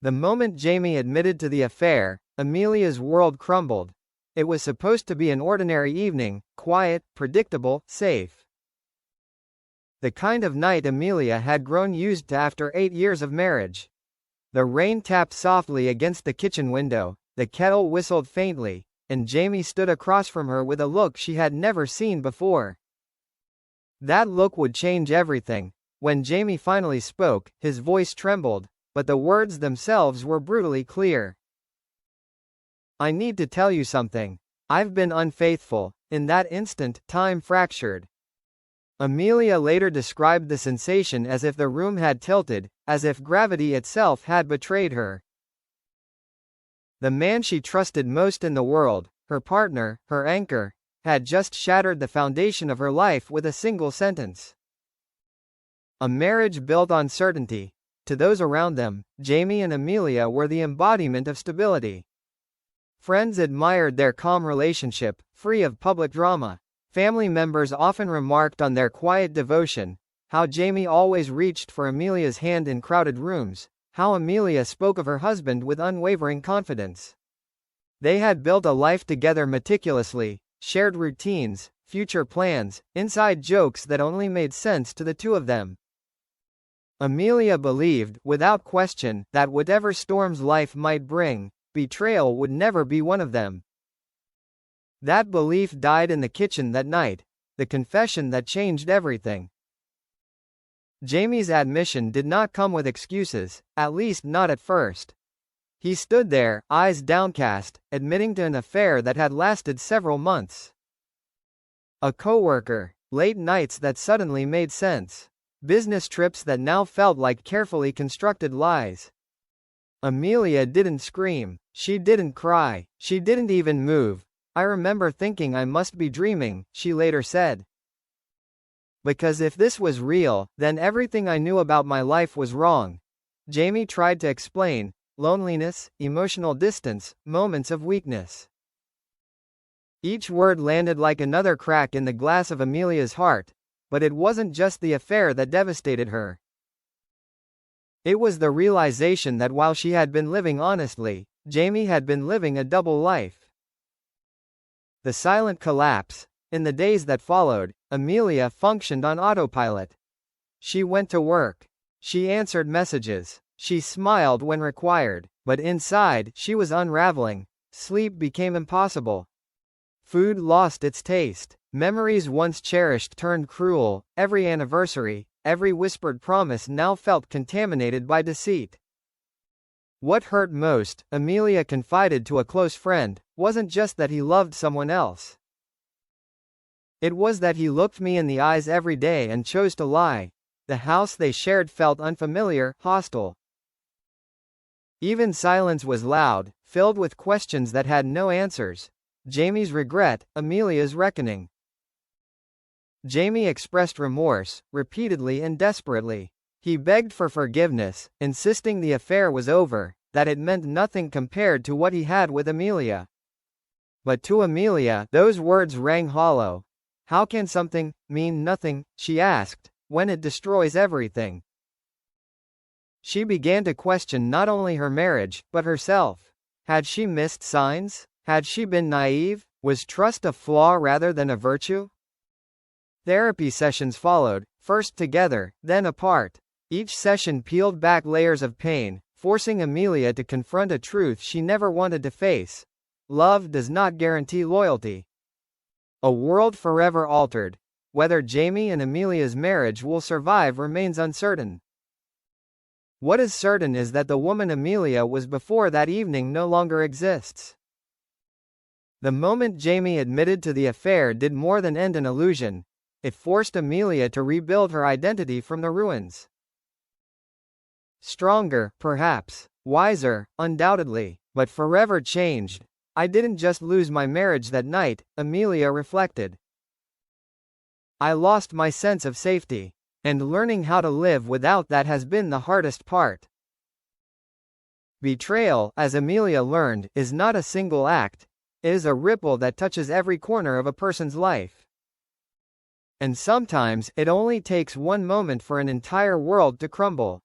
The moment Jamie admitted to the affair, Amelia's world crumbled. It was supposed to be an ordinary evening, quiet, predictable, safe. The kind of night Amelia had grown used to after 8 years of marriage. The rain tapped softly against the kitchen window, the kettle whistled faintly, and Jamie stood across from her with a look she had never seen before. That look would change everything. When Jamie finally spoke, his voice trembled, but the words themselves were brutally clear. "I need to tell you something. I've been unfaithful." In that instant, time fractured. Amelia later described the sensation as if the room had tilted, as if gravity itself had betrayed her. The man she trusted most in the world, her partner, her anchor, had just shattered the foundation of her life with a single sentence. A marriage built on certainty. To those around them, Jamie and Amelia were the embodiment of stability. Friends admired their calm relationship, free of public drama. Family members often remarked on their quiet devotion, how Jamie always reached for Amelia's hand in crowded rooms, how Amelia spoke of her husband with unwavering confidence. They had built a life together meticulously, shared routines, future plans, inside jokes that only made sense to the two of them. Amelia believed, without question, that whatever storms life might bring, betrayal would never be one of them. That belief died in the kitchen that night, the confession that changed everything. Jamie's admission did not come with excuses, at least not at first. He stood there, eyes downcast, admitting to an affair that had lasted several months. A coworker, late nights that suddenly made sense, business trips that now felt like carefully constructed lies. Amelia didn't scream, she didn't cry, she didn't even move. "I remember thinking I must be dreaming," she later said. "Because if this was real, then everything I knew about my life was wrong." Jamie tried to explain: loneliness, emotional distance, moments of weakness. Each word landed like another crack in the glass of Amelia's heart, but it wasn't just the affair that devastated her. It was the realization that while she had been living honestly, Jamie had been living a double life. The silent collapse. In the days that followed, Amelia functioned on autopilot. She went to work. She answered messages. She smiled when required, but inside, she was unraveling. Sleep became impossible. Food lost its taste. Memories once cherished turned cruel. Every anniversary, every whispered promise now felt contaminated by deceit. What hurt most, Amelia confided to a close friend, wasn't just that he loved someone else. It was that he looked me in the eyes every day and chose to lie. The house they shared felt unfamiliar, hostile. Even silence was loud, filled with questions that had no answers. Jamie's regret, Amelia's reckoning. Jamie expressed remorse, repeatedly and desperately. He begged for forgiveness, insisting the affair was over, that it meant nothing compared to what he had with Amelia. But to Amelia, those words rang hollow. "How can something mean nothing," she asked, "when it destroys everything?" She began to question not only her marriage, but herself. Had she missed signs? Had she been naive? Was trust a flaw rather than a virtue? Therapy sessions followed, first together, then apart. Each session peeled back layers of pain, forcing Amelia to confront a truth she never wanted to face. Love does not guarantee loyalty. A world forever altered. Whether Jamie and Amelia's marriage will survive remains uncertain. What is certain is that the woman Amelia was before that evening no longer exists. The moment Jamie admitted to the affair did more than end an illusion. It forced Amelia to rebuild her identity from the ruins. Stronger, perhaps. Wiser, undoubtedly. But forever changed. "I didn't just lose my marriage that night," Amelia reflected. "I lost my sense of safety. And learning how to live without that has been the hardest part." Betrayal, as Amelia learned, is not a single act. It is a ripple that touches every corner of a person's life. And sometimes, it only takes one moment for an entire world to crumble.